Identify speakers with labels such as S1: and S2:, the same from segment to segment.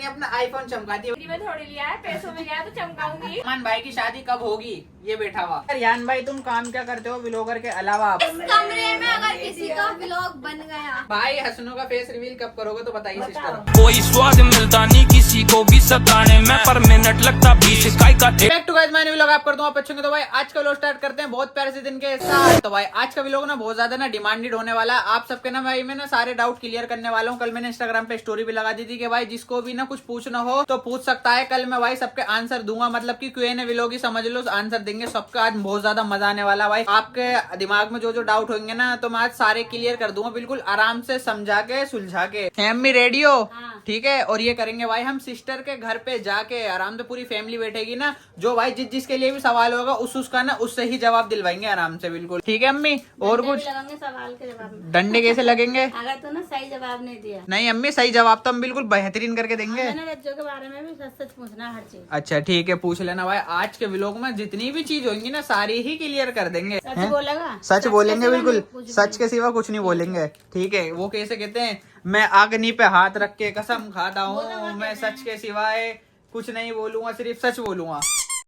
S1: सानिया अपना आईफोन चमकाती है।
S2: में थोड़ी लिया है, पैसों में लिया तो चमकाऊंगी।
S1: मान भाई की शादी कब होगी ये बैठा हुआ। यान भाई तुम काम क्या करते हो व्लॉगर के अलावा?
S3: इस कमरे में अगर किसी का व्लॉग बन गया।
S1: भाई हसनों का फेस रिवील कब करोगे तो बताइए सिस्टर।
S4: कोई स्वाद मिलता नहीं किसी को भी सताने में, पर मिनट लगता 20 का।
S1: Back to guys my new vlog आप करता हूं आप अच्छे। तो भाई आज का व्लॉग स्टार्ट करते हैं बहुत प्यारे से दिन के साथ। तो भाई आज का व्लॉग ना बहुत ज्यादा ना डिमांडेड होने वाला है। आप सबके ना भाई मैं ना सारे डाउट क्लियर करने वाला हूं। कल मैंने इंस्टाग्राम पे स्टोरी भी लगा दी थी कि भाई जिसको भी ना कुछ पूछना हो तो पूछ सकता है। कल मैं भाई सबके आंसर दूंगा, मतलब कि Q&A व्लॉग ही समझ लो, आंसर देंगे सबका। आज बहुत ज्यादा मजा आने वाला भाई। आपके दिमाग में जो जो डाउट होंगे ना तो मैं आज सारे क्लियर कर दूंगा, बिल्कुल आराम से समझा के सुलझा के। अम्मी रेडी हो? ठीक है। और ये करेंगे भाई हम सिस्टर के घर पे जाके आराम से, पूरी फैमिली बैठेगी ना, जो भाई जिसके लिए भी सवाल होगा उसका ना उससे ही जवाब दिलवाएंगे आराम से, बिल्कुल ठीक है अम्मी। और कुछ
S3: लगाएंगे सवाल के जवाब में।
S1: डंडे कैसे लगेंगे?
S3: अगर तूने सही जवाब नहीं दिया।
S1: नहीं अम्मी सही जवाब तो हम बिल्कुल बेहतरीन करके देंगे।
S3: मैंने बच्चों के बारे में भी सच सच पूछना हर चीज।
S1: अच्छा ठीक है पूछ लेना भाई। आज के व्लॉग में जितनी भी चीज होंगी ना सारी ही क्लियर कर देंगे।
S3: सच बोलेगा?
S1: सच बोलेंगे,
S3: के सिवा
S1: बिल्कुल
S3: नहीं, कुछ भी
S1: सच के सिवा कुछ नहीं बोलेंगे। ठीक है। वो कैसे कहते हैं, मैं अग्नि पे हाथ रख के कसम खाता हूँ, मैं सच के सिवाय कुछ नहीं बोलूंगा, सिर्फ सच बोलूंगा।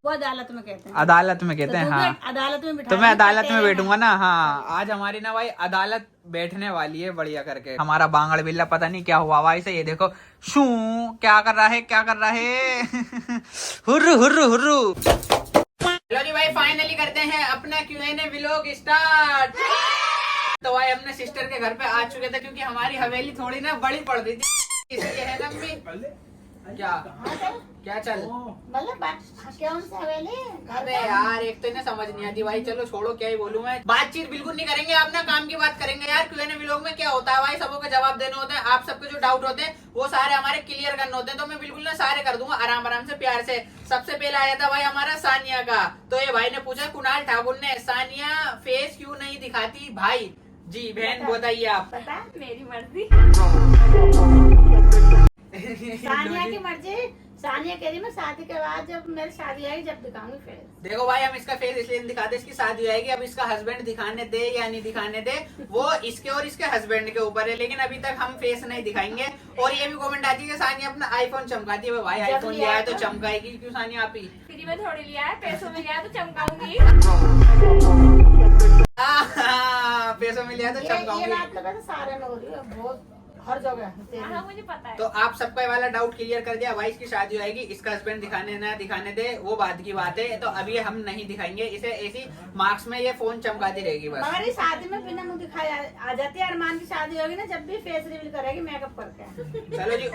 S3: वो अदालत में कहते हैं।
S1: अदालत में कहते हैं हाँ।
S3: अदालत में
S1: तो मैं अदालत में बैठूंगा ना। हाँ आज हमारी ना भाई अदालत बैठने वाली है बढ़िया करके। हमारा बांगड़ बिल्ला पता नहीं क्या हुआ भाई से, ये देखो शू क्या कर रहा है, क्या कर रहा है। हुर्रू हुर्रू हुर्रू। चलो जी भाई फाइनली करते हैं अपना Q&A व्लॉग स्टार्ट। तो भाई हमने सिस्टर के घर पे आ चुके थे क्योंकि हमारी हवेली थोड़ी ना बड़ी पड़ रही थी, इसलिए है ना अम्मी। क्या क्या चल
S3: मतलब कौन सा हवेली?
S1: अबे यार एक तो इन्हें समझ नहीं आती भाई। चलो छोड़ो क्या ही बोलूं मैं। बातचीत बिल्कुल नहीं करेंगे, आप ना काम की बात करेंगे यार। Q&A व्लॉग में क्या होता है भाई, सबों के जवाब देने होते हैं। आप सबके जो डाउट होते हैं वो सारे हमारे क्लियर करने होते हैं। तो मैं बिल्कुल ना सारे कर दूंगा आराम आराम से प्यार से। सबसे पहले आया था भाई हमारा सानिया का। तो ये भाई ने पूछा कुणाल ठाकुर ने, सानिया फेस क्यों नहीं दिखाती भाई? जी बहन बताइए आप।
S3: पता
S2: मेरी मर्जी।
S3: सानिया की मर्जी। सानिया कह रही मैं शादी के बाद जब मेरी शादी आएगी जब दिखाऊंगी फेस।
S1: देखो भाई हम इसका फेस इसलिए नहीं दिखाते, इसकी शादी आएगी। अब इसका हस्बैंड दिखाने दे या नहीं दिखाने दे वो इसके और इसके हस्बैंड के ऊपर है, लेकिन अभी तक हम फेस नहीं दिखाएंगे। और ये भी कमेंट आती है कि सानिया अपना आईफोन चमकाती है। भाई आईफोन लिया है तो चमकाएगी क्यों सानिया? आप ही
S2: फ्री में थोड़ी लिया है, पैसों में लिया तो चमकाऊंगी।
S1: पैसों में लिया तो
S3: ये
S1: चमकाऊंगी।
S3: बात तो वैसे सारे में हो रही है, बहुत हर जगह।
S2: हाँ मुझे पता है।
S1: तो आप सबका ये वाला डाउट क्लियर कर दिया। भाई इसकी शादी आएगी, इसका हस्बैंड दिखाने ना दिखाने दे वो बात की बात है। तो अभी हम नहीं दिखाएंगे इसे, ऐसी मार्क्स में ये फोन चमकाती रहेगी बस।
S3: मगर ये शादी में बिना मुंह दिखाए आ जाती है। अरमान की शादी होगी ना, जब भी फेस रिवील करेगी मेकअप करके।
S1: चलो जी।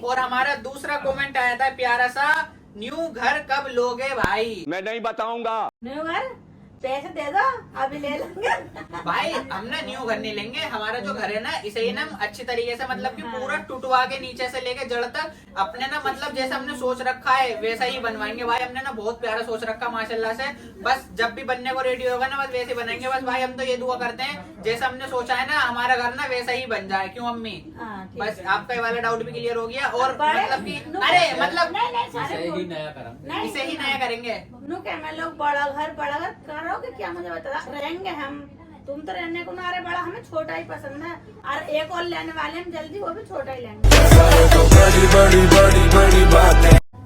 S1: और हमारा दूसरा कमेंट आया था प्यारा सा, न्यू घर कब लोगे भाई?
S4: मैं नहीं बताऊंगा।
S3: न्यू घर पैसे दे दो अभी ले लेंगे।
S1: भाई हम ना न्यू घर नहीं लेंगे। हमारा जो घर है ना इसे ही ना अच्छी तरीके से, मतलब कि पूरा टुटवा के नीचे से लेके जड़ तक अपने ना, मतलब जैसा हमने सोच रखा है वैसा ही बनवाएंगे भाई। हमने ना बहुत प्यारा सोच रखा माशाल्लाह से। बस जब भी बनने को रेडी होगा ना बस वैसे बनाएंगे। बस भाई हम तो ये दुआ करते हैं जैसा हमने सोचा है ना हमारा घर ना वैसा ही बन जाए। क्यों अम्मी? बस आपका ये वाला डाउट भी क्लियर हो गया। और मतलब की अरे मतलब इसे ही नया करेंगे।
S3: मैं लोग बड़ा घर करोगे क्या? मुझे बता। रहेंगे हम, तुम तो रहने को ना रहे बड़ा, हमें छोटा ही पसंद है। और एक और लेने वाले हम जल्दी, वो भी छोटा ही लेंगे।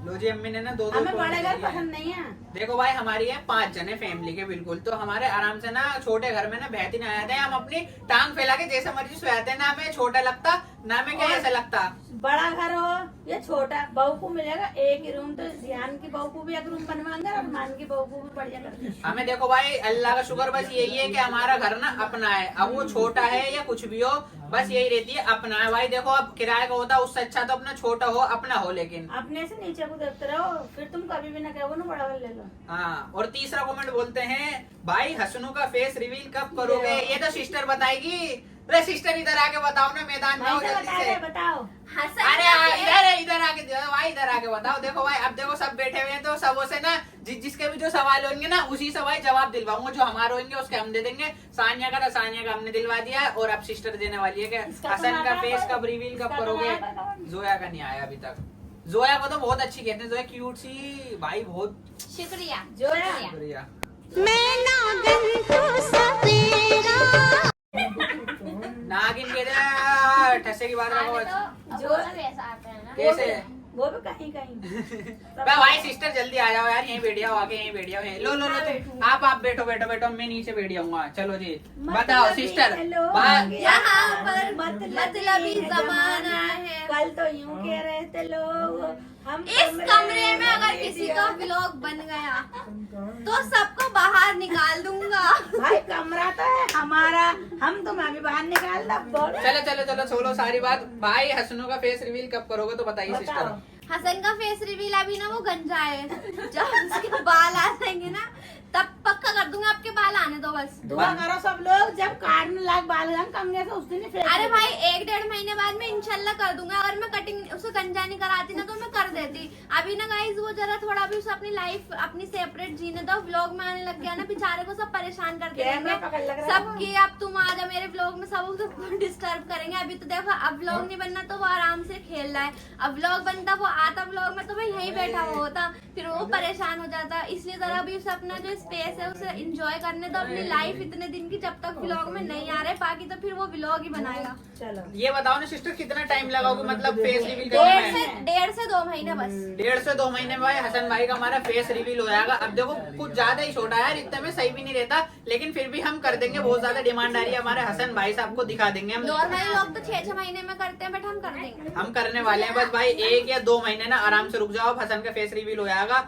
S1: लो जी अम्मी ने ना दो
S3: हमें बड़े घर पसंद नहीं है।
S1: देखो भाई हमारी है 5 जने फैमिली के बिल्कुल। तो हमारे आराम से ना छोटे घर में ना बेहतरीन आ जाते हैं। हम अपनी टांग फैला के जैसे मर्जी सो जाते हैं, ना हमें छोटा लगता ना हमें क्या ऐसा लगता।
S3: बड़ा घर हो या छोटा, बहू को मिलेगा एक ही रूम। तो ध्यान की बहू को भी एक रूम बनवाएंगे और मान की बहू को भी बढ़िया करके।
S1: हमें देखो भाई अल्लाह का शुक्र बस यही है कि हमारा घर ना अपना है। अब वो छोटा है या कुछ भी हो बस यही रहती है अपना है। भाई देखो अब किराए का होता उससे अच्छा तो अपना छोटा हो अपना हो। लेकिन
S3: अपने से नीचे को देखते रहो, फिर तुम कभी भी ना कहो ना बड़ा घर ले लो।
S1: हाँ। और तीसरा कमेंट बोलते हैं भाई हसनू का फेस रिवील कब करोगे? ये तो सिस्टर बताएगी। अरे सिस्टर इधर आके बताओ ना, मैदान में आओ जल्दी से।
S3: बताओ।
S1: अरे इधर आके भाई, इधर आके बताओ। देखो भाई अब देखो सब बैठे हुए हैं तो सबों से ना जिसके भी जो सवाल होंगे ना उसी से भाई जवाब दिलवाऊंगा। जो हमारे होंगे उसके हम दे देंगे। सानिया का था, सानिया का हमने दिलवा दिया। और अब सिस्टर देने वाली है कि हसन का फेस कब रिवील कब करोगे? जोया का नहीं आया अभी तक। जोया को तो बहुत अच्छी कहते हैं, जोया क्यूट सी भाई, बहुत
S2: शुक्रिया।
S1: शुक्रिया। नागिन के ठसे की बात रखो।
S2: जो वैसा आता है ना
S1: कैसे
S3: वो भी कहीं कहीं
S1: भाई सिस्टर जल्दी आ जाओ यार, यहीं बैठ जाओ, आके यहीं बैठ जाओ। लो लो लो तुम आप बैठो बैठो बैठो, मैं नीचे बैठ जाऊंगा। चलो जी बताओ सिस्टर।
S5: यहाँ पर मतलबी जमाना है।
S3: कल तो यूं कह रहे थे लोग हम
S5: इस कमरे में अगर किसी का व्लॉग बन गया तो सबको बाहर निकाल दूंगा।
S3: भाई कमरा तो है हमारा, हम तुम्हें अभी बाहर निकाल दो।
S1: चलो चलो चलो छोड़ो सारी बात। भाई हसनू का फेस रिवील कब करोगे तो बताइए सिस्टर।
S5: हसन का फेस रिवील अभी ना वो गंजा है, जब उसके बाल आ जाएंगे ना तब पक्का कर दूंगा। आपके बाल आने दो बस।
S3: दुआ करो सब लोग, जब काटने लायक बाल कमरे से उस दिन ही फेंक
S5: अरे
S3: देना।
S5: भाई 1-1.5 महीने बाद में इंशाल्लाह कर दूंगा। अगर मैं कटिंग उसे गंजा नहीं कराती ना तो मैं कर देती। अभी ना गाइस वो जरा थोड़ा भी उसे अपनी लाइफ अपनी सेपरेट जीने दो। व्लॉग में आने लग गया ना, बेचारे को सब परेशान करते
S3: कैमरा पकड़ लग
S5: रहेंगे
S3: रहा है
S5: सबकी। अब तुम आ जा मेरे व्लॉग में, सब उसको डिस्टर्ब करेंगे। अभी तो देखो अब व्लॉग नहीं बनना तो वो आराम से खेल रहा है। अब व्लॉग बनता वो आता व्लॉग में तो भाई यहीं बैठा हुआ होता, फिर वो परेशान हो जाता। इसलिए जरा भी उसे अपना जो स्पेस है उसे एंजॉय करने दो अपनी लाइफ इतने दिन की, जब तक व्लॉग में नहीं आ रहे। बाकी तो फिर वो व्लॉग ही बनाएगा।
S3: चलो
S1: ये बताओ ना सिस्टर कितना टाइम लगाओगे मतलब फेस रिवील करने में?
S5: 1.5 से 2 महीने बस।
S1: 1.5 से 2 महीने में भाई हसन भाई का हमारा फेस रिवील हो जाएगा। अब देखो कुछ ज्यादा ही छोटा है यार, इतने में सही भी नहीं रहता, लेकिन फिर भी हम कर देंगे। बहुत ज्यादा डिमांड आ रही है हमारे हसन भाई साहब को दिखा देंगे हम।
S5: नॉर्मली लोग तो 6-6 महीने में करते हैं, बट हम कर देंगे।
S1: हम करने वाले हैं बस भाई 1 या 2 महीने ना आराम से रुक जाओ, हसन का फेस रिवील हो जाएगा।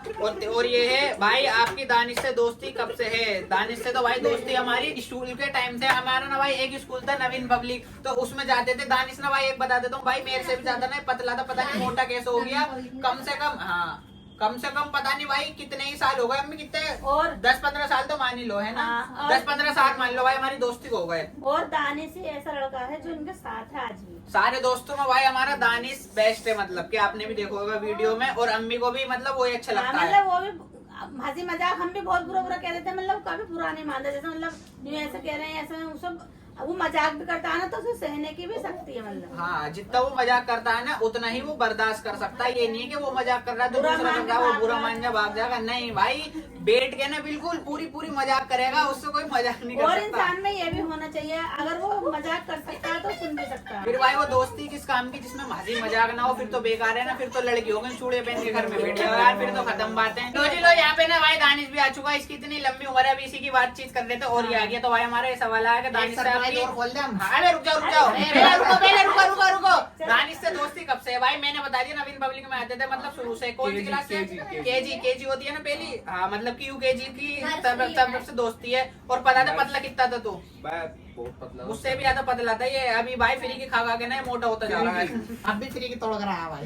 S1: और ये है भाई आपकी दानिश से दोस्ती कब से है? दानिश से तो भाई दोस्ती हमारी स्कूल के टाइम से। हमारा ना भाई एक स्कूल था नवीन पब्लिक, तो उसमें जाते थे। दानिश ना भाई एक बता देता हूँ भाई, मेरे से भी ज्यादा ना पतला था, पता नहीं मोटा कैसे हो गया। कम से कम पता नहीं भाई कितने ही साल हो गए, अम्मी कितने,
S3: और
S1: 10-15 साल तो मान ही लो है ना।
S3: हाँ,
S1: 10-15 साल मान लो भाई हमारी दोस्ती को हो गए।
S3: और दानिश ही ऐसा लड़का है जो इनके साथ है आज भी।
S1: सारे दोस्तों में भाई हमारा दानिश बेस्ट है, मतलब कि आपने भी देखा होगा वीडियो में। और अम्मी को भी मतलब वो अच्छा लगता है।
S3: मतलब वो भी हंसी मजाक हम भी बहुत बुरा बुरा कह रहे थे, मतलब कभी बुरा नहीं मानते। जैसे मतलब न्यू ऐसे कह रहे हैं ऐसा वो सब, वो मजाक भी करता है ना तो उसे सहने की भी शक्ति है। मतलब
S1: हाँ जितना वो मजाक करता है ना उतना ही वो बर्दाश्त कर सकता है। ये नहीं है कि वो मजाक कर रहा है तो
S3: बुरा
S1: दूसरा
S3: मान
S1: बंदा
S3: के
S1: वो
S3: भाग
S1: बुरा
S3: जाएगा।
S1: मान जा भाग जाएगा। नहीं भाई बैठ के ना बिल्कुल पूरी मजाक करेगा, उससे कोई मजाक नहीं कर
S3: और
S1: सकता।
S3: इंसान में ये भी होना चाहिए, अगर वो मजाक कर सकता है तो सुन भी सकता है।
S1: फिर भाई वो दोस्ती किस काम की जिसमें हंसी मजाक ना हो, फिर तो बेकार है ना। फिर तो लड़की हो गई चूड़े पहन के घर में बैठे हो यार, फिर तो खत्म बात है। लो जी लो, यहाँ पे ना भाई दानिश भी आ चुका है। इसकी इतनी लंबी उम्र है, अभी इसी की बातचीत कर रहे थे और ये आ गया। तो भाई हमारा ये सवाल है कि दानिश से आपकी अरे रुक जाओ पहले रुको। दानिश से दोस्ती कब से है भाई? मैंने बता दिया नवीन पब्लिक में आते थे, मतलब शुरू से। कौन सी क्लास से? केजी होती है ना पहली। हाँ मतलब कि यूकेजी की तब से दोस्ती है। और पता था पतला कितना था तू?
S6: बहुत पतला,
S1: उससे भी ज्यादा पतला था ये। अभी भाई फ्री की खा के ना मोटा होता जा रहा है।
S7: अब भी फ्री की तोड़ कर आया भाई।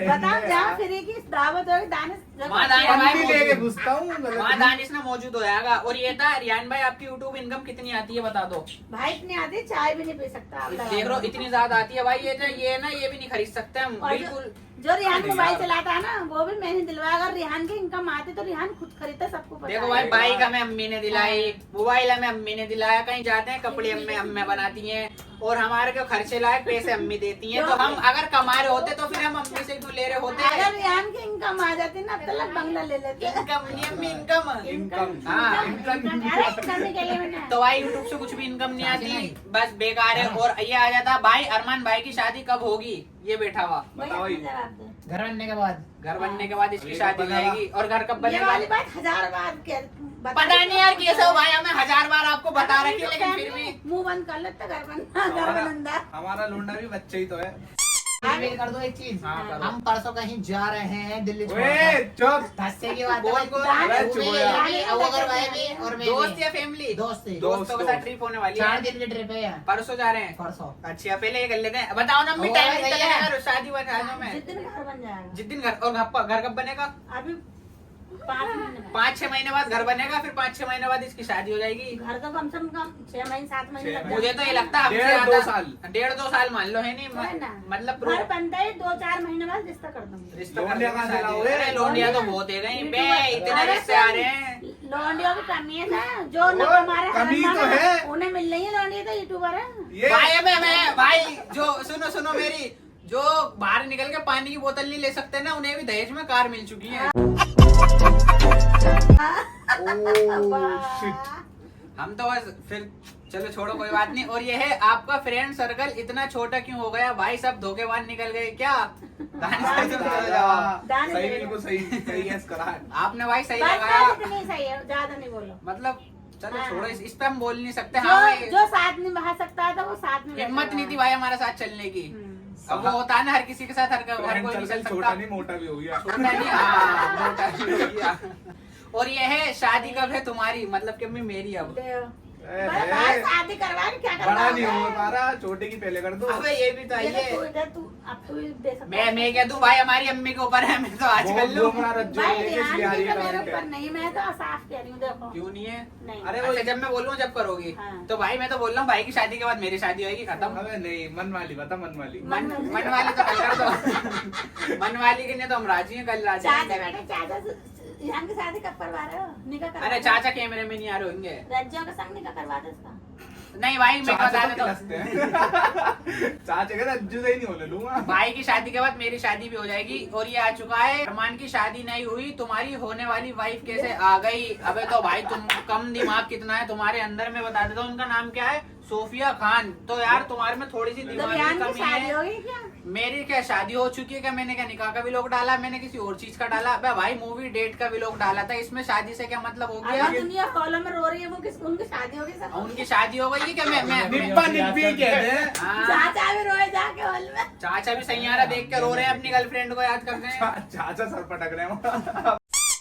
S3: बताओ जहाँ फ्री की दावत होगी दानिश
S1: वहाँ दानिश भाई
S6: लेके घुसता हूँ
S1: वहाँ दानिश ना मौजूद हो जाएगा। और ये था रियान भाई, आपकी यूट्यूब इनकम कितनी आती है बता दो?
S3: भाई इतनी आती है, चाय भी नहीं पी सकता आप
S1: देख लो इतनी ज्यादा आती है भाई। ये ना ये भी नहीं खरीद सकते हम
S3: और
S1: बिल्कुल।
S3: जो रिहान मोबाइल चलाता है ना वो भी मैंने दिलवाया। अगर रिहान की इनकम आती तो रिहान खुद खरीदता, सबको पता
S1: देखो
S3: है।
S1: भाई बाइक हमें अम्मी ने दिलाई, मोबाइल हमें अम्मी ने दिलाया, कहीं जाते हैं कपड़े अम्मी बनाती हैं, और हमारे को खर्चे लायक पैसे अम्मी देती हैं। तो हम अगर कमा रहे होते तो फिर हम अम्मी से क्यों ले रहे होते?
S3: अगर रिहान की इनकम आ जाती ना तो लग बंगला ले लेते।
S1: इनकम नहीं अम्मी, इनकम। हाँ
S3: अरे करने के लिए मैंने
S1: तो भाई यूट्यूब से कुछ भी इनकम नहीं आती, बस बेकार है। और ये आ जाता भाई अरमान भाई की शादी कब होगी? ये बैठा हुआ
S6: बताओ
S3: भाई, जवाब दो।
S7: घर बनने के बाद
S1: घर बनने के बाद इसकी शादी हो जाएगी। और घर कब
S3: ये
S1: बनेगा?
S3: वाली बात 1000 बार
S1: पता नहीं यार कैसे हो भाई, हमें 1000 बार आपको बता रखी है, लेकिन फिर भी
S3: मुंह बंद कर लेते घर बनंदा।
S6: हमारा लौंडा भी बच्चा ही तो है।
S7: रिवील कर दो एक चीज।
S1: हाँ, करो।
S7: हम परसों कहीं जा रहे हैं दिल्ली
S6: ओए चुप।
S7: धस्से की बात है
S1: बोल,
S7: भाई।
S1: बोल।
S7: दानिश
S6: चुप
S7: भी,
S6: हो यार।
S7: यानी अगर भाई भी और मैं
S1: दोस्त
S7: भी।
S1: या फैमिली?
S7: दोस्त ही।
S1: दोस्तों के साथ ट्रिप होने वाली
S7: 4
S1: है।
S7: दिन की ट्रिप है यार,
S1: परसों जा रहे हैं।
S7: परसों।
S1: अच्छा पहले ये कर लेते हैं। बताओ ना अम्मी
S7: वो
S1: टाइम
S7: भाई
S1: कितना
S7: भैया।
S1: लगेगा शादी वादी में?
S3: जिस दिन घर बन जाएगा
S1: जिस दिन घर, और घर कब बनेगा?
S3: अभी 5 महीने में।
S1: 5-6 महीने बाद घर बनेगा, फिर 5-6 महीने बाद इसकी शादी हो जाएगी।
S3: घर तो कम से कम 6 महीने 7 महीने लग
S1: मुझे तो ये लगता है हमसे
S6: 1.5-2
S1: ज्यादा-
S6: साल।
S1: 1.5-2 साल मान लो है नहीं
S3: है ना?
S1: मतलब
S3: घर बनता है 2-4 महीने बाद रिश्ता कर दूंगी।
S1: रिश्ता
S6: लोंडिया
S1: करने
S6: कहाँ
S1: की
S6: से
S1: शादी।
S6: लाओगे?
S1: अरे लोंडिया तो बहुत है गई बे, इतने रिश्ते आ रहे हैं।
S3: लौंडियों की कमी है ना, जो न हमारे
S6: कमी
S3: हरम
S6: तो
S3: ना,
S6: है।
S3: उन्हें मिल रही है लौंडिया तो यूट्यूबर है।
S6: ये
S1: भाई मैं भाई जो सुनो मेरी, जो बाहर निकल के पानी की बोतल नहीं ले सकते ना, उन्हें भी दहेज में कार मिल चुकी है। हम तो बस फिर चलो छोड़ो कोई बात नहीं। और ये है आपका फ्रेंड सर्कल इतना छोटा क्यों हो गया भाई? सब धोखेबाज निकल गए क्या?
S3: दान
S6: सही
S3: दे दो।
S6: बिल्कुल सही है करा है।
S1: आपने भाई सही
S3: बस
S1: लगाया।
S3: इतनी सही है, ज्यादा नहीं बोलो।
S1: मतलब चलो
S3: हाँ।
S1: छोड़ो, इस पे हम बोल नहीं सकते। हाँ भाई,
S3: जो साथ निभा सकता है तो वो साथ में
S1: हिम्मत
S3: बैठा
S1: नहीं थी
S3: हुआ है।
S1: भाई हमारे साथ चलने की।
S3: हम्म।
S1: अब वो होता है ना हर किसी के साथ, हर कोई
S6: फ्रेंड
S1: नहीं चल
S6: सर्कल
S1: सकता।
S6: छोटा नहीं मोटा भी हो गया।
S1: छोटा नहीं, हाँ, मोटा भी हो गया। और ये है शादी कब है तुम्हारी? मतलब कि अम्मी मेरी अब।
S6: ए,
S3: बड़े भाई शादी करवा के क्या करवा?
S6: बड़ा नहीं हो पा रहा, छोटे की पहले कर दो।
S1: अबे ये भी तो है ये।
S3: अब तू दे सकता
S1: मैं क्या दूं भाई? हमारी अम्मी के ऊपर है, मैं तो आज कर लूं।
S3: भाई ध्यान भी तो मेरे ऊपर नहीं, मैं तो साफ कह रही हूँ देखो।
S1: क्यों नहीं है?
S3: नहीं।
S1: अरे वो जब मैं बोलूँ जब करोगी।
S3: हाँ।
S1: तो भाई मैं तो बोल रहा हूँ भाई की शादी के बाद मेरी शादी होगी, खत्म।
S6: अबे नहीं, मन वाली बता, मन वाली।
S3: मन
S1: मन वाली तो कल कर दो। मन वाली के लिए तो हम राजी हैं, कल राजी
S3: चाचा
S1: हैं।
S3: बेटे चाचा यहाँ की शादी कब करवा रहे हो? निकाह करवा
S1: अरे चाचा कैमरे में नहीं आ रहे होंगे।
S3: राज्यों के संग निकाह करवा दे इसका।
S1: नहीं भाई मैं बता देता हूँ।
S6: चाचे का रज्जू से ही नहीं होने दूंगा।
S1: भाई की शादी के बाद मेरी शादी भी हो जाएगी। और ये आ चुका है, अरमान की शादी नहीं हुई, तुम्हारी होने वाली वाइफ कैसे आ गई? अबे तो भाई तुम कम दिमाग कितना है तुम्हारे अंदर? मैं बता देता हूँ उनका नाम क्या है, सोफिया खान। तो यार तुम्हारे में थोड़ी सी
S3: तो
S1: दिमाग
S3: बयान
S1: की
S3: की
S1: कमी
S3: शादी
S1: है।
S3: होगी क्या?
S1: मेरी क्या शादी हो चुकी है क्या? मैंने क्या निकाह का भी लोग डाला? मैंने किसी और चीज का डाला? अबे भाई मूवी डेट का भी लोग डाला था, इसमें शादी से क्या मतलब हो गया?
S3: अगर दुनिया हॉलों में रो रही है, वो किस उनकी शादी होगी सब।
S1: उनकी शादी हो गई है क्या? मैं
S6: निब्बा निब्बी कहते हैं।
S1: हाँ,
S3: चाचा भी रोए जाके हॉल में।
S1: चाचा भी सैयारा देख के रो रहे हैं, अपनी गर्लफ्रेंड को याद करते हैं।
S6: चाचा सर पटक रहे हैं।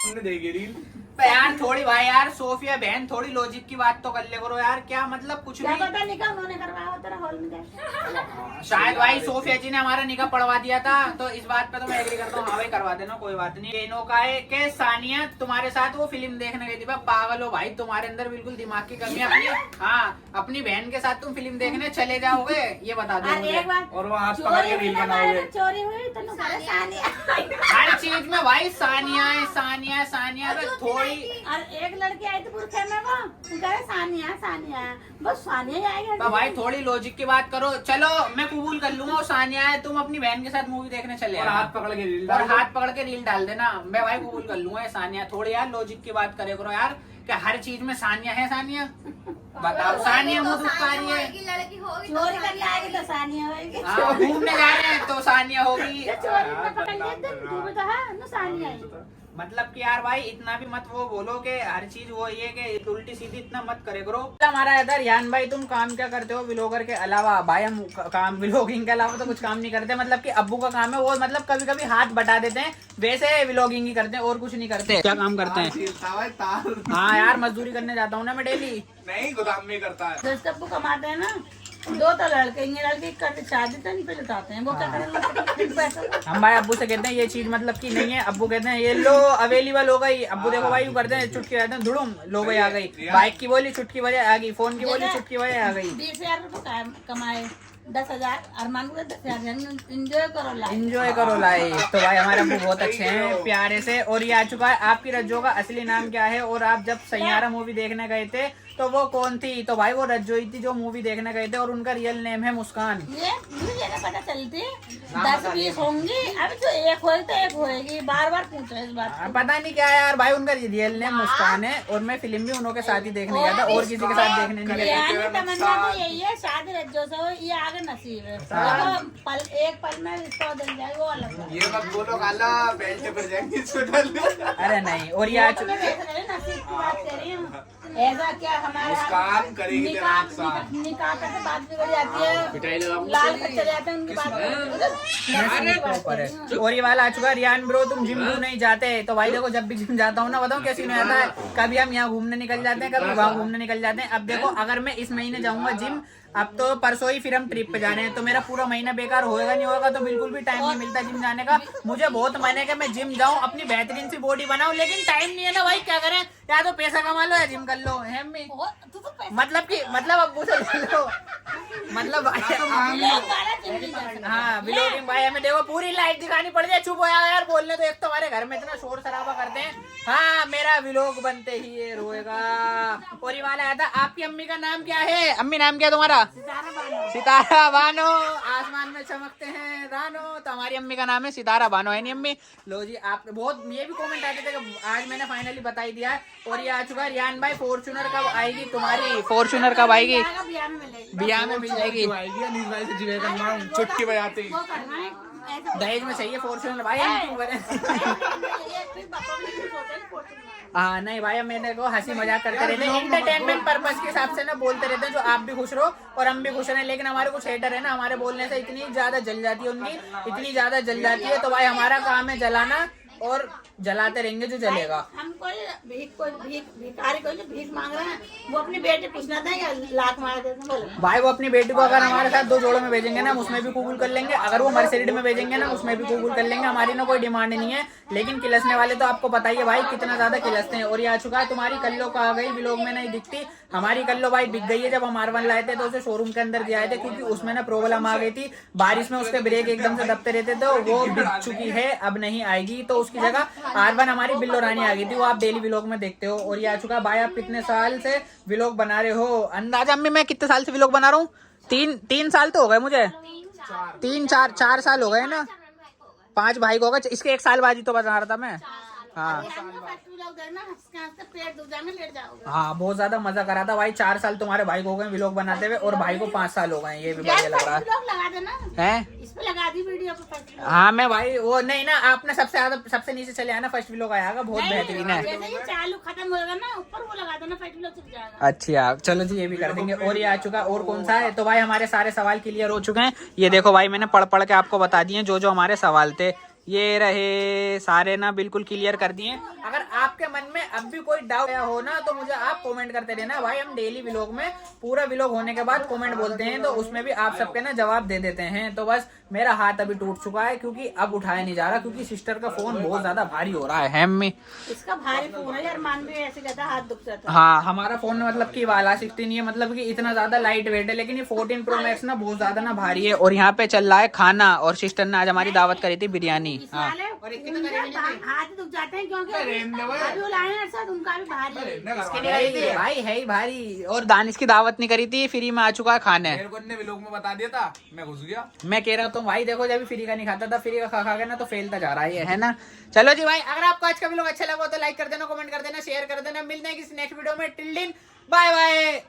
S6: हमने देखी रील।
S1: तो यार थोड़ी भाई यार सोफिया बहन थोड़ी लॉजिक की बात तो कर ले करो यार। क्या मतलब कुछ
S3: क्या
S1: भी।
S3: पता निकाह उन्होंने करवाया हो तेरा हॉल में जाके।
S1: शायद भाई सोफिया जी ने हमारा निकाह पढ़वा दिया था, तो इस बात पे तो मैं एग्री करता हूँ। हाँ भाई करवा देना, कोई बात नहीं। इनो का है कि सानिया तुम्हारे साथ वो फिल्म देखने गई थी। भाई पागल हो भाई, तुम्हारे अंदर बिल्कुल दिमाग की कमी है। अपनी हाँ अपनी बहन के साथ तुम फिल्म देखने चले जाओगे, ये बता दो
S3: और
S1: मुझे।
S3: एक बात
S6: और वो हाथ पकड़ के रील बनाओगे।
S3: चोरी हुई तो नु करे सानिया।
S1: हर चीज में भाई सानिया है, सानिया है, सानिया है। थोड़ी
S3: और एक लड़की आई थी पुरखे में, वो कहे सानिया सानिया, बस सानिया ही आएगा।
S1: तो भाई थोड़ी लॉजिक की बात करो। चलो मैं कबूल कर लूंगा वो सानिया है, तुम अपनी बहन के साथ मूवी देखने चले
S6: और
S1: आना।
S6: हाथ पकड़ के रील
S1: और
S6: डालो।
S1: हाथ पकड़ के रील डाल देना, मैं भाई कबूल कर लूंगा ये सानिया। थोड़ी यार लॉजिक की बात करे करो यार, क्या हर चीज में सानिया है? सानिया बताओ, सानिया मुंह दुखा रही है।
S5: लड़की होगी
S3: चोरी करने आएगी तो सानिया होगी।
S1: हाँ, घूमने जा रहे हैं तो सानिया होगी।
S3: ये चोरी में पकड़ लिया तू भी तो है नु सानिया ही।
S1: मतलब कि यार भाई इतना भी मत वो बोलो कि हर चीज वो ये कि उल्टी सीधी इतना मत करे करो। हमारा इधर यान भाई तुम काम क्या करते हो व्लॉगर के अलावा? भाई हम काम व्लॉगिंग के अलावा तो कुछ काम नहीं करते। मतलब कि अब्बू का काम है वो, मतलब कभी कभी हाथ बटा देते हैं, वैसे व्लॉगिंग ही करते हैं और कुछ नहीं करते। क्या काम करते हैं?
S6: तार
S1: हाँ यार मजदूरी करने जाता हूँ ना मैं डेली।
S6: नहीं, गोदाम में करता है।
S3: दोस्त अब्बू कमाते हैं ना, दो तो लड़के, ये लड़के करते शादी तो इन पे लुटाते हैं। वो क्या करेंगे पैसा?
S1: हम भाई अब्बू से कहते हैं ये चीज मतलब कि नहीं है। अब्बू कहते हैं ये लो अवेलेबल हो गई। अब्बू देखो भाई करते हैं चुटकी कहते हैं धुड़ुम लो भाई आ गई। बाइक की बोली चुटकी बजे आ गई, फोन की बोली चुटकी बजे आ गई।
S3: 20,000 रुपये कमाए, 10,000 अरमान को 10,000 इंजॉय करो लाइफ।
S1: एंजॉय करो लाइफ। तो भाई हमारे अब्बू बहुत अच्छे हैं, प्यारे से। और ये आ चुका है आपकी रज्जो का असली नाम क्या है? और आप जब सैयारा मूवी देखने गए थे तो वो कौन थी? तो भाई वो रज्जो ही थी जो मूवी देखने गए थे, और उनका रियल नेम है मुस्कान।
S3: ये मुझे ना पता चलती, 10-20 होंगी, अभी तो एक होगी तो एक होएगी। बार बार पूछ रहे इस बात को।
S1: पता नहीं क्या है यार भाई, उनका रियल नेम मुस्कान है। और मैं फिल्म भी उन्हों के साथ ही देखने गया था, और किसी के साथ देखने नहीं गया।
S3: यानी तमन्ना तो यही है, शादी रज्जो से हो, ये आगे नसीब है। देखो, एक पल में रिश्ता दिल जाए वो अलग बात है।
S6: ये मत बोलो काला बेल्ट पर जाएंगे इसको डाल।
S1: अरे नहीं। और ये आ
S3: वो तो मैं देख रही हूँ, नसीब की बात कर रही हूँ। ऐसा क्या हमारे
S6: मुस्कान करेगी तेरा नुकसान।
S3: निकाह करके बात बिगड़ जाती है, लाल पर चले जाते हैं उनकी बात।
S1: और ये वाला आ चुका है रियान ब्रो तुम जिम क्यों नहीं जाते? तो भाई देखो जब भी जिम जाता हूँ ना, बताओ कैसी नहीं आता है। कभी हम यहाँ घूमने निकल जाते हैं, कभी वहाँ घूमने निकल जाते हैं। अब देखो अगर मैं इस महीने जाऊंगा जिम, अब तो परसों ही फिर हम ट्रिप पे जा रहे हैं, तो मेरा पूरा महीना बेकार होएगा नहीं होगा, तो बिल्कुल भी टाइम नहीं मिलता जिम जाने का। मुझे बहुत मन है कि मैं जिम जाऊं, अपनी बेहतरीन सी बॉडी बनाऊं, लेकिन टाइम नहीं है ना भाई। क्या करें, या तो पैसा कमा लो या जिम कर लो। है अम्मी? मतलब अब्बू से ले लो, मतलब हाँ व्लॉगिंग भाई हमें देखो पूरी लाइफ दिखानी पड़ जाए। चुप हो जाओ यार, बोलने तो। एक तो हमारे घर में इतना शोर शराबा करते हैं। हाँ मेरा व्लॉग बनते ही ये रोएगा। और ये वाला आया था, आपकी अम्मी का नाम क्या है? अम्मी नाम क्या है तुम्हारा? सितारा बानो। आसमान में चमकते हैं रानो। तो हमारी अम्मी का नाम है सितारा बानो, है नहीं अम्मी? लो जी, आप बहुत ये भी कमेंट आते थे कि आज मैंने फाइनली बता ही दिया है। और ये आ चुका है रियान भाई फॉर्च्यूनर कब आएगी तुम्हारी? फॉर्च्यूनर कब आएगी?
S3: बियाह में मिलेगी।
S1: बियाह में मिल जाएगी।
S6: आएगी अनीस भाई से जिवे करना चुटकी बजाते ही।
S3: वो करना है ऐसा
S1: दहेज में चाहिए फॉर्च्यूनर भाई, हम क्यों करें? हाँ नहीं भाई, मैंने को हंसी मजाक करते रहते हैं, एंटरटेनमेंट पर्पस के हिसाब से ना बोलते रहते हैं, जो आप भी खुश रहो और हम भी खुश रहें। लेकिन हमारे कुछ हेटर है ना, हमारे बोलने से इतनी ज्यादा जल जाती है उनकी, इतनी ज्यादा जल जाती है। तो भाई हमारा काम है जलाना, और जलाते रहेंगे जो जलेगा।
S3: हम भिखारी कोई जो भीख मांग रहे हैं, वो अपनी बेटी पूछना था या लाख मार देते बोलो।
S1: भाई वो अपनी बेटी को अगर हमारे साथ 2 जोड़ों में भेजेंगे ना, उसमें भी कबूल कर लेंगे। अगर वो मर्सिडीज में भेजेंगे ना, उसमें भी कबूल कर लेंगे। हमारी ना कोई डिमांड नहीं है। लेकिन किलसने वाले तो आपको पता ही है भाई कितना ज्यादा किलसते हैं। और ये आ चुका है तुम्हारी कल्लो का आ गई, व्लॉग में नहीं दिखती। हमारी कल्लो भाई बिक गई है। जब हम R1 लाए थे तो उसे शोरूम के अंदर दिया थे, क्योंकि उसमें ना प्रॉब्लम आ गई थी। बारिश में उसके ब्रेक एकदम से दबते रहते थे, वो बिक चुकी है, अब नहीं आएगी। तो उसकी जगह R1 हमारी बिल्लो रानी आ गई थी, वो आप डेली व्लॉग में देखते हो। और ये आ चुका भाई, आप कितने साल से व्लॉग बना रहे हो? अंदाजा अम्मी मैं कितने साल से व्लॉग बना रहा हूँ? 3 साल तो हो गए मुझे। 4 साल हो गए ना। 5 भाई को हो गए। इसके 1 साल बाद ही तो बता रहा था मैं। हाँ हाँ, बहुत ज्यादा मजा करा था भाई। 4 साल तुम्हारे भाई को हो गए व्लॉग बनाते हुए, और भाई को 5 साल हो गए। ये भी बढ़िया लग रहा
S3: लगा देना
S1: है।
S3: इस पे लगा दी वीडियो को।
S1: हाँ मैं भाई वो नहीं ना, आपने सबसे ज्यादा सबसे नीचे चले आना, फर्स्ट व्लॉग आएगा, बहुत बेहतरीन है।
S3: जैसे ये चालू खत्म होगा ना, ऊपर वो लगा देना, फर्स्ट व्लॉग चल जाएगा।
S1: अच्छा चलो जी, ये भी कर देंगे। और ये आ चुका, और कौन सा है? तो भाई हमारे सारे सवाल क्लियर हो चुके हैं। ये देखो भाई, मैंने पढ़ के आपको बता दिए जो जो हमारे सवाल थे। ये रहे सारे ना, बिल्कुल क्लियर कर दिए। अगर आपके मन में अब भी कोई डाउट हो ना, तो मुझे आप कमेंट करते रहना भाई। हम डेली व्लॉग में पूरा व्लॉग होने के बाद कमेंट बोलते हैं, तो उसमें भी आप सबके ना जवाब दे देते हैं। तो बस मेरा हाथ अभी टूट चुका है, क्योंकि अब उठाया नहीं जा रहा, क्योंकि सिस्टर का फोन बहुत ज्यादा भारी हो रहा है मम्मी।
S3: इसका भारी फोन है यार, मान भी ऐसे कहता हाथ दुख जाता।
S1: हाँ हमारा फोन में मतलब कि वाला 16 है, मतलब कि इतना ज्यादा लाइट वेट है। लेकिन ये 14 Pro Max ना बहुत ज्यादा ना भारी है। और यहाँ पे चल रहा है खाना, और सिस्टर ने आज हमारी दावत करी थी बिरयानी। हाँ
S3: हाथ दुख जाते हैं, क्योंकि अभी वो लाए हैं साथ, उनका भी भारी है।
S1: भाई है ही भारी। और दानिश की दावत नहीं करी थी, फ्री में आ चुका है खाने।
S6: मेरे को ने व्लॉग में बता दिया था, मैं घुस गया।
S1: मैं कह रहा हूँ भाई देखो, जब फ्री का नहीं खाता था, फ्री का खा के ना तो फेलता जा रहा है ना। चलो जी भाई, अगर आपको आज का व्लॉग अच्छा लगा तो लाइक कर देना, कमेंट कर देना, शेयर कर देना। मिलते हैं किसी नेक्स्ट वीडियो में। Till then bye bye.